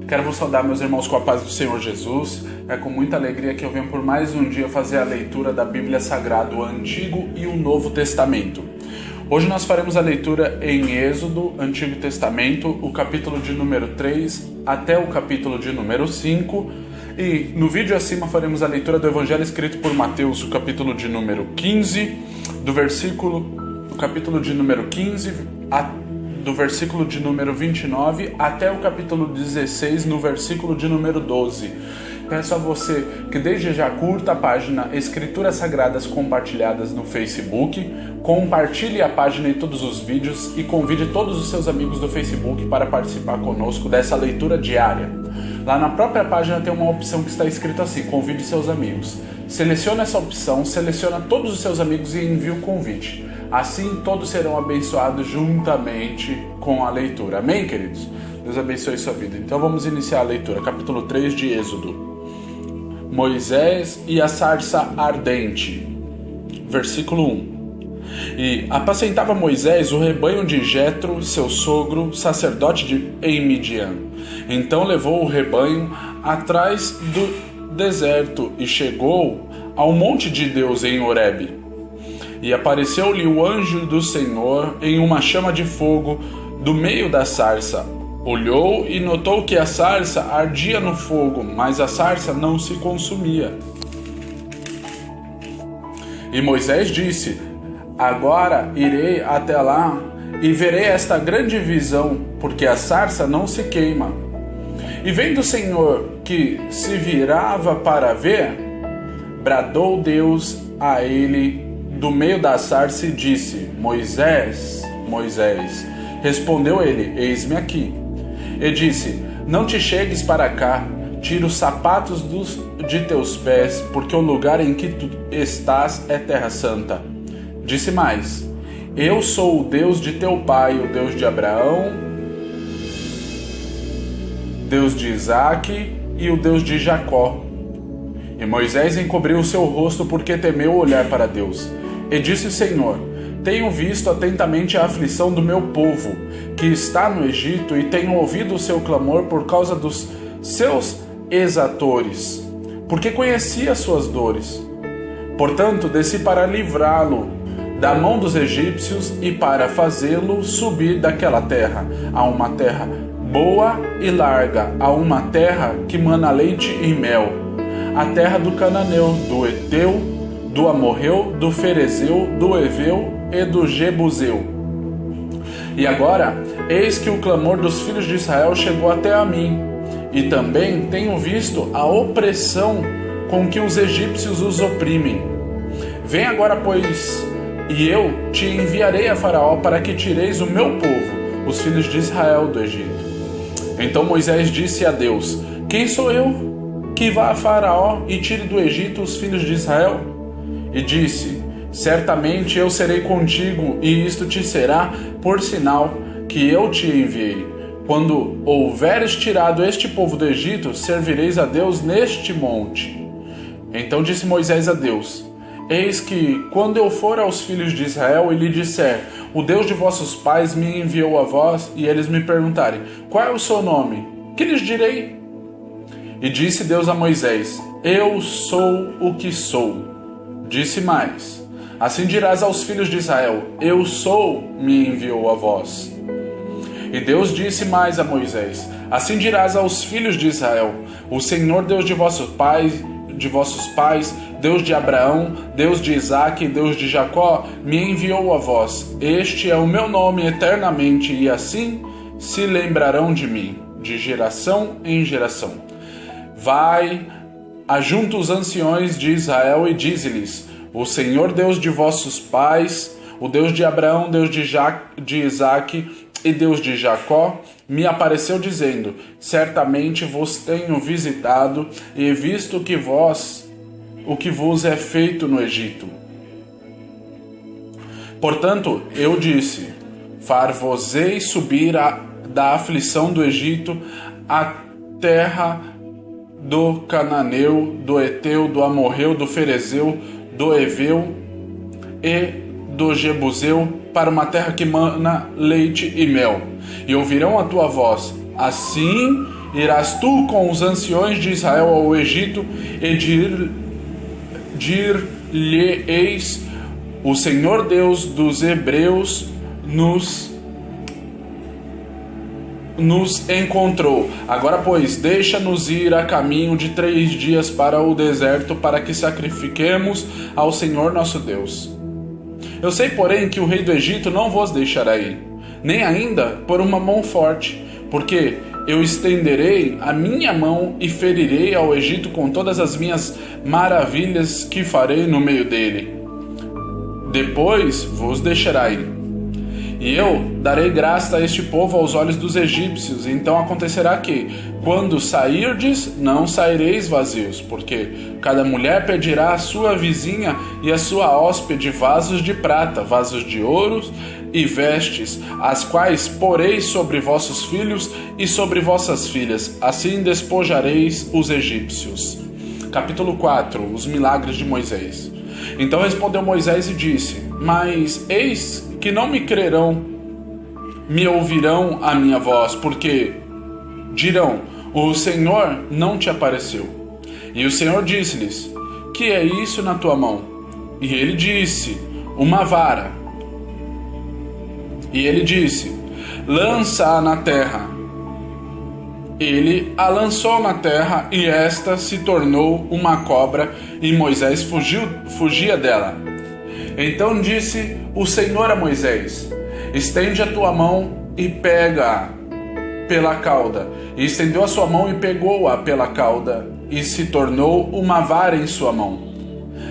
Quero vos saudar, meus irmãos, com a paz do Senhor Jesus. É com muita alegria que eu venho por mais um dia fazer a leitura da Bíblia Sagrada, o Antigo e o Novo Testamento. Hoje nós faremos a leitura em Êxodo, Antigo Testamento, o capítulo de número 3 até o capítulo de número 5. E no vídeo acima faremos a leitura do Evangelho escrito por Mateus, o capítulo de número 15, do capítulo de número 15 do versículo de número 29 até o capítulo 16, no versículo de número 12. Peço a você que desde já curta a página Escrituras Sagradas Compartilhadas no Facebook, compartilhe a página e todos os vídeos e convide todos os seus amigos do Facebook para participar conosco dessa leitura diária. Lá na própria página tem uma opção que está escrito assim: convide seus amigos. Seleciona essa opção, seleciona todos os seus amigos e envie o convite. Assim todos serão abençoados juntamente com a leitura. Amém, queridos? Deus abençoe sua vida. Então vamos iniciar a leitura. Capítulo 3 de Êxodo. Moisés e a sarça ardente. Versículo 1. E apacentava Moisés o rebanho de Jetro, seu sogro, sacerdote em Midian. Então levou o rebanho atrás do deserto e chegou ao monte de Deus em Horebe. E apareceu-lhe o anjo do Senhor em uma chama de fogo do meio da sarça. Olhou e notou que a sarça ardia no fogo, mas a sarça não se consumia. E Moisés disse: agora irei até lá e verei esta grande visão, porque a sarça não se queima. E vendo o Senhor que se virava para ver, bradou Deus a ele do meio da sarça e disse: Moisés, Moisés. Respondeu ele: eis-me aqui. E disse: não te chegues para cá, tira os sapatos de teus pés, porque o lugar em que tu estás é terra santa. Disse mais: eu sou o Deus de teu pai, o Deus de Abraão, Deus de Isaque e o Deus de Jacó. E Moisés encobriu o seu rosto porque temeu olhar para Deus. E disse o Senhor: tenho visto atentamente a aflição do meu povo, que está no Egito, e tenho ouvido o seu clamor por causa dos seus exatores, porque conheci as suas dores. Portanto, desci para livrá-lo da mão dos egípcios e para fazê-lo subir daquela terra, a uma terra boa e larga, a uma terra que mana leite e mel, a terra do Cananeu, do Eteu, do Amorreu, do Ferezeu, do Eveu e do Jebuseu. E agora, eis que o clamor dos filhos de Israel chegou até a mim, e também tenho visto a opressão com que os egípcios os oprimem. Vem agora, pois, e eu te enviarei a Faraó para que tireis o meu povo, os filhos de Israel, do Egito. Então Moisés disse a Deus: quem sou eu que vá a Faraó e tire do Egito os filhos de Israel? E disse: certamente eu serei contigo, e isto te será por sinal que eu te enviei. Quando houveres tirado este povo do Egito, servireis a Deus neste monte. Então disse Moisés a Deus: eis que, quando eu for aos filhos de Israel e lhe disser: o Deus de vossos pais me enviou a vós, e eles me perguntarem: qual é o seu nome? Que lhes direi? E disse Deus a Moisés: eu sou o que sou. Disse mais: assim dirás aos filhos de Israel: eu sou, me enviou a vós. E Deus disse mais a Moisés: assim dirás aos filhos de Israel: o Senhor Deus de vossos pais, Deus de Abraão, Deus de Isaque e Deus de Jacó, me enviou a vós. Este é o meu nome eternamente, e assim se lembrarão de mim, de geração em geração. Vai, ajunta os anciões de Israel e dize-lhes: o Senhor Deus de vossos pais, o Deus de Abraão, Deus de Isaque e Deus de Jacó, me apareceu dizendo: certamente vos tenho visitado e visto o que vos é feito no Egito. Portanto, eu disse: far-vos-ei subir da aflição do Egito à terra do Cananeu, do Eteu, do Amorreu, do Ferezeu, do Eveu e do Jebuseu, para uma terra que mana leite e mel. E ouvirão a tua voz, assim irás tu com os anciões de Israel ao Egito, e dir-lhe-eis: o Senhor Deus dos Hebreus nos encontrou. Agora, pois, deixa-nos ir a caminho de 3 dias para o deserto, para que sacrifiquemos ao Senhor nosso Deus. Eu sei, porém, que o rei do Egito não vos deixará ir, nem ainda por uma mão forte, porque eu estenderei a minha mão e ferirei ao Egito com todas as minhas maravilhas que farei no meio dele. Depois vos deixará ir. E eu darei graça a este povo aos olhos dos egípcios. Então acontecerá que, quando sairdes, não saireis vazios, porque cada mulher pedirá à sua vizinha e à sua hóspede vasos de prata, vasos de ouro e vestes, as quais poreis sobre vossos filhos e sobre vossas filhas. Assim despojareis os egípcios. Capítulo 4. Os milagres de Moisés. Então respondeu Moisés e disse: mas eis que não me crerão, me ouvirão a minha voz, porque dirão: o Senhor não te apareceu. E o Senhor disse-lhes: que é isso na tua mão? E ele disse: uma vara. E ele disse: lança-a na terra. Ele a lançou na terra, e esta se tornou uma cobra, e Moisés fugia dela. Então disse o Senhor a Moisés: estende a tua mão e pega-a pela cauda. E estendeu a sua mão e pegou-a pela cauda, e se tornou uma vara em sua mão,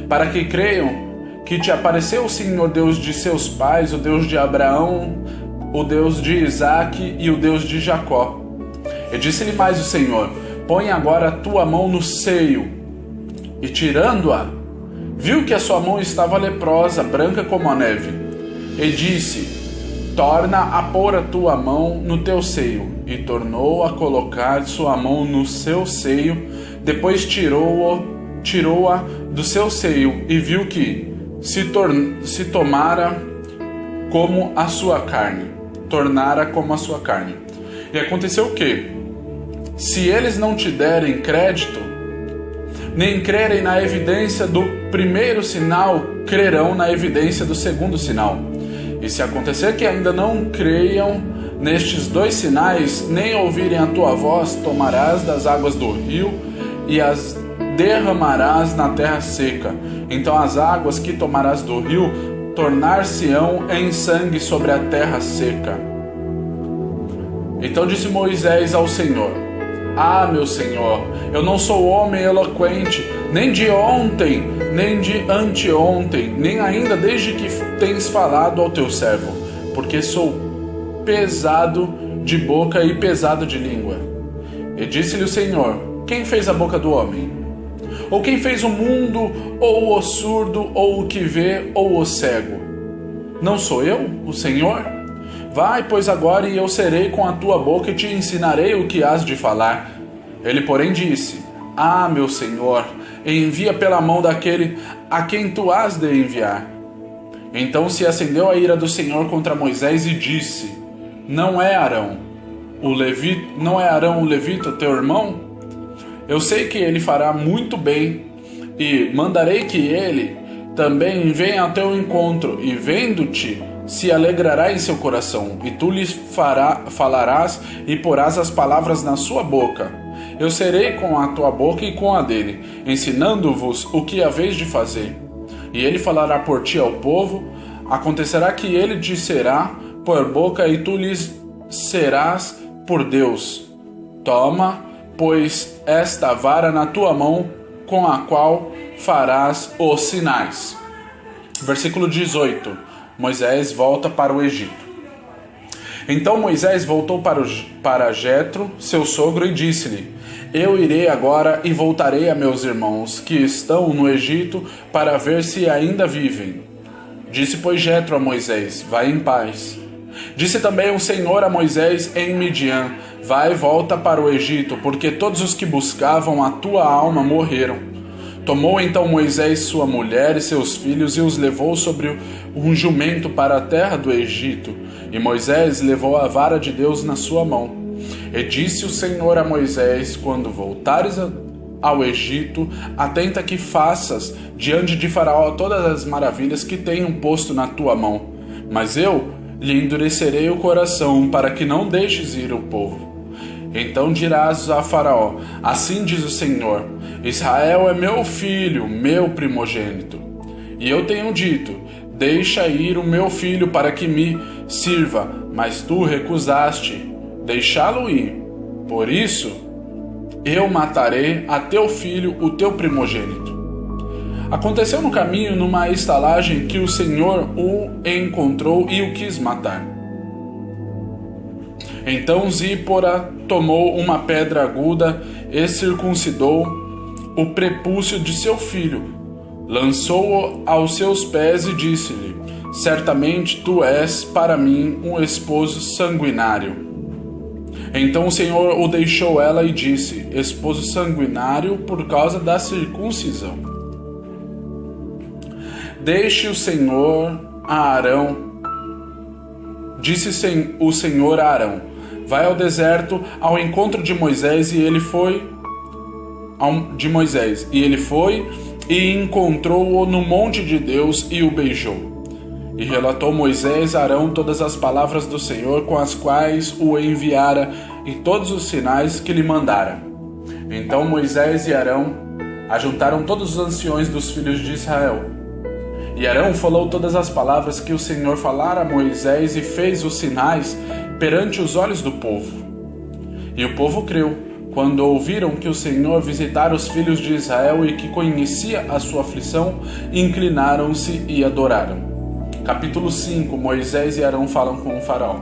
para que creiam que te apareceu o Senhor Deus de seus pais, o Deus de Abraão, o Deus de Isaque e o Deus de Jacó. E disse-lhe mais o Senhor: põe agora a tua mão no seio. E tirando-a, viu que a sua mão estava leprosa, branca como a neve. E disse: torna a pôr a tua mão no teu seio. E tornou a colocar sua mão no seu seio. Depois tirou-a do seu seio, e viu que se tomara como a sua carne. Tornara como a sua carne. E aconteceu que, se eles não te derem crédito, nem crerem na evidência do primeiro sinal, crerão na evidência do segundo sinal. E se acontecer que ainda não creiam nestes 2 sinais, nem ouvirem a tua voz, tomarás das águas do rio e as derramarás na terra seca. Então as águas que tomarás do rio tornar-se-ão em sangue sobre a terra seca. Então disse Moisés ao Senhor: ah, meu Senhor, eu não sou homem eloquente, nem de ontem, nem de anteontem, nem ainda desde que tens falado ao teu servo, porque sou pesado de boca e pesado de língua. E disse-lhe o Senhor: quem fez a boca do homem? Ou quem fez o mundo, ou o surdo, ou o que vê, ou o cego? Não sou eu, o Senhor? Vai, pois, agora, e eu serei com a tua boca e te ensinarei o que hás de falar. Ele, porém, disse: ah, meu Senhor, envia pela mão daquele a quem tu has de enviar. Então se acendeu a ira do Senhor contra Moisés e disse: não é Arão o levita, teu irmão? Eu sei que ele fará muito bem, e mandarei que ele também venha ao teu encontro, e vendo-te, se alegrará em seu coração, e tu lhe falarás e porás as palavras na sua boca. Eu serei com a tua boca e com a dele, ensinando-vos o que haveis de fazer. E ele falará por ti ao povo. Acontecerá que ele te será por boca, e tu lhes serás por Deus. Toma, pois, esta vara na tua mão, com a qual farás os sinais. Versículo 18. Moisés volta para o Egito. Então Moisés voltou para Jetro, seu sogro, e disse-lhe: eu irei agora e voltarei a meus irmãos, que estão no Egito, para ver se ainda vivem. Disse, pois, Jetro a Moisés: vai em paz. Disse também o Senhor a Moisés em Midian: vai e volta para o Egito, porque todos os que buscavam a tua alma morreram. Tomou então Moisés sua mulher e seus filhos e os levou sobre um jumento para a terra do Egito. E Moisés levou a vara de Deus na sua mão. E disse o Senhor a Moisés: quando voltares ao Egito, atenta que faças diante de Faraó todas as maravilhas que tenho posto na tua mão. Mas eu lhe endurecerei o coração, para que não deixes ir o povo. Então dirás a Faraó: assim diz o Senhor, Israel é meu filho, meu primogênito. E eu tenho dito: deixa ir o meu filho para que me sirva, mas tu recusaste deixá-lo ir. Por isso, eu matarei a teu filho, o teu primogênito. Aconteceu no caminho, numa estalagem, que o Senhor o encontrou e o quis matar. Então Zípora tomou uma pedra aguda e circuncidou o prepúcio de seu filho, lançou-o aos seus pés e disse-lhe: certamente tu és para mim um esposo sanguinário. Então o Senhor o deixou ela e disse: esposo sanguinário por causa da circuncisão. Deixe o Senhor a Arão. Disse o Senhor a Arão: vai ao deserto ao encontro de Moisés, e ele foi e encontrou-o no monte de Deus e o beijou. E relatou Moisés a Arão todas as palavras do Senhor com as quais o enviara e todos os sinais que lhe mandara. Então Moisés e Arão ajuntaram todos os anciões dos filhos de Israel. E Arão falou todas as palavras que o Senhor falara a Moisés e fez os sinais perante os olhos do povo. E o povo creu, quando ouviram que o Senhor visitara os filhos de Israel e que conhecia a sua aflição, inclinaram-se e adoraram. Capítulo 5. Moisés e Arão falam com o faraó.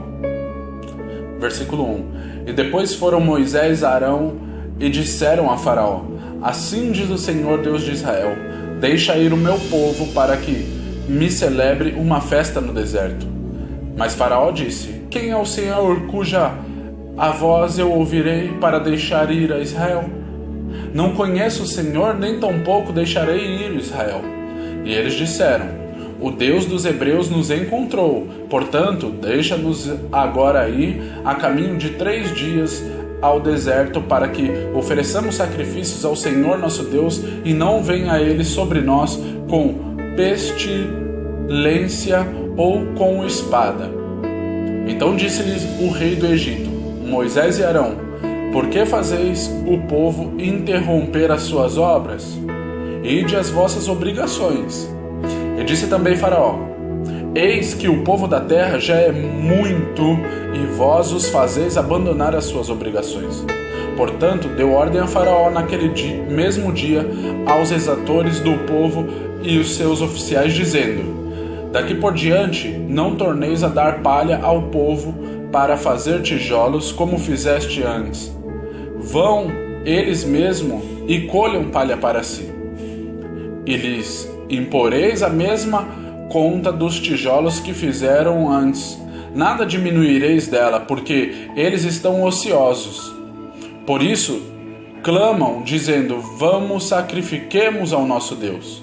Versículo 1. E depois foram Moisés e Arão e disseram a Faraó: assim diz o Senhor Deus de Israel: deixa ir o meu povo para que me celebre uma festa no deserto. Mas Faraó disse: quem é o Senhor cuja a voz eu ouvirei para deixar ir a Israel? Não conheço o Senhor, nem tampouco deixarei ir Israel. E eles disseram: o Deus dos hebreus nos encontrou, portanto, deixa-nos agora ir a caminho de 3 dias ao deserto, para que ofereçamos sacrifícios ao Senhor nosso Deus, e não venha ele sobre nós com pestilência ou com espada. Então disse-lhes o rei do Egito: Moisés e Arão, por que fazeis o povo interromper as suas obras? Ide às vossas obrigações. E disse também Faraó: eis que o povo da terra já é muito, e vós os fazeis abandonar as suas obrigações. Portanto, deu ordem a Faraó naquele mesmo dia aos exatores do povo e os seus oficiais, dizendo: daqui por diante não torneis a dar palha ao povo para fazer tijolos, como fizeste antes. Vão eles mesmos e colham palha para si. E lhes imporeis a mesma conta dos tijolos que fizeram antes. Nada diminuireis dela, porque eles estão ociosos. Por isso, clamam, dizendo: vamos, sacrifiquemos ao nosso Deus.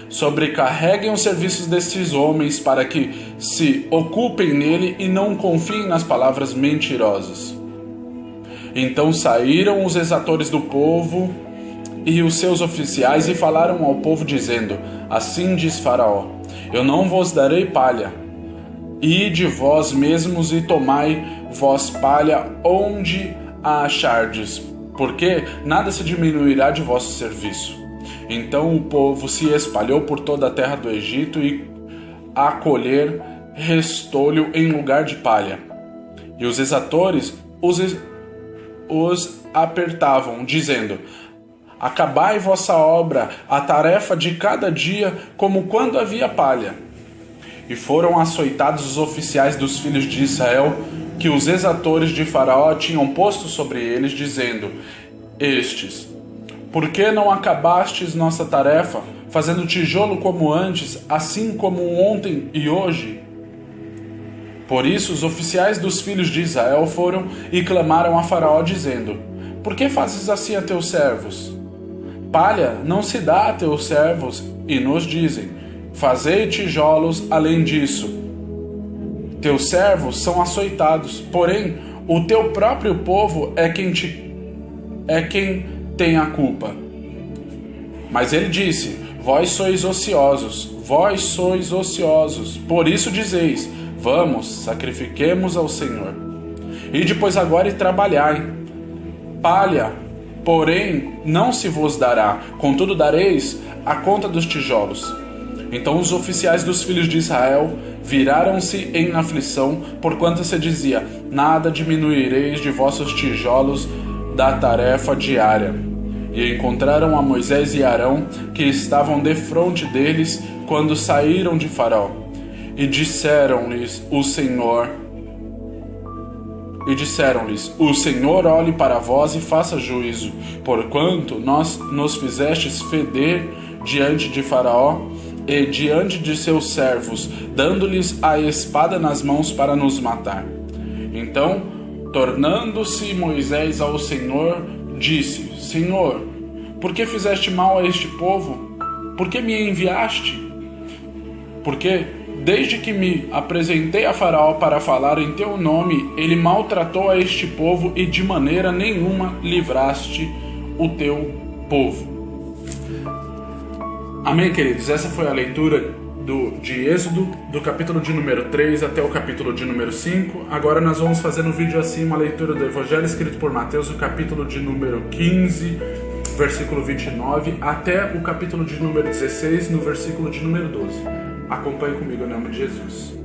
Sobrecarreguem os serviços desses homens, para que se ocupem nele e não confiem nas palavras mentirosas. Então saíram os exatores do povo e os seus oficiais e falaram ao povo, dizendo: assim diz Faraó: eu não vos darei palha. Ide vós mesmos e tomai vós palha onde a achardes, porque nada se diminuirá de vosso serviço. Então o povo se espalhou por toda a terra do Egito, e a colher restolho em lugar de palha. E os exatores os apertavam, dizendo: acabai vossa obra, a tarefa de cada dia, como quando havia palha. E foram açoitados os oficiais dos filhos de Israel, que os exatores de Faraó tinham posto sobre eles, dizendo estes: por que não acabastes nossa tarefa, fazendo tijolo como antes, assim como ontem e hoje? Por isso os oficiais dos filhos de Israel foram e clamaram a Faraó, dizendo: por que fazes assim a teus servos? Palha não se dá a teus servos, e nos dizem: fazei tijolos além disso. Teus servos são açoitados, porém o teu próprio povo é quem tem a culpa. Mas ele disse: vós sois ociosos, por isso dizeis: vamos, sacrifiquemos ao Senhor. E depois agora e trabalhai. Palha, porém, não se vos dará, contudo dareis a conta dos tijolos. Então os oficiais dos filhos de Israel viraram-se em aflição, porquanto se dizia: nada diminuireis de vossos tijolos da tarefa diária. E encontraram a Moisés e Arão, que estavam defronte deles, quando saíram de Faraó. E disseram-lhes: o Senhor olhe para vós e faça juízo, porquanto nos fizestes feder diante de Faraó e diante de seus servos, dando-lhes a espada nas mãos para nos matar. Então, tornando-se Moisés ao Senhor, disse: Senhor, por que fizeste mal a este povo? Por que me enviaste? Porque desde que me apresentei a Faraó para falar em teu nome, ele maltratou a este povo e de maneira nenhuma livraste o teu povo. Amém, queridos? Essa foi a leitura de Êxodo, do capítulo de número 3 até o capítulo de número 5. Agora nós vamos fazer no vídeo assim uma leitura do Evangelho escrito por Mateus, o capítulo de número 15, versículo 29, até o capítulo de número 16, no versículo de número 12. Acompanhe comigo em nome de Jesus.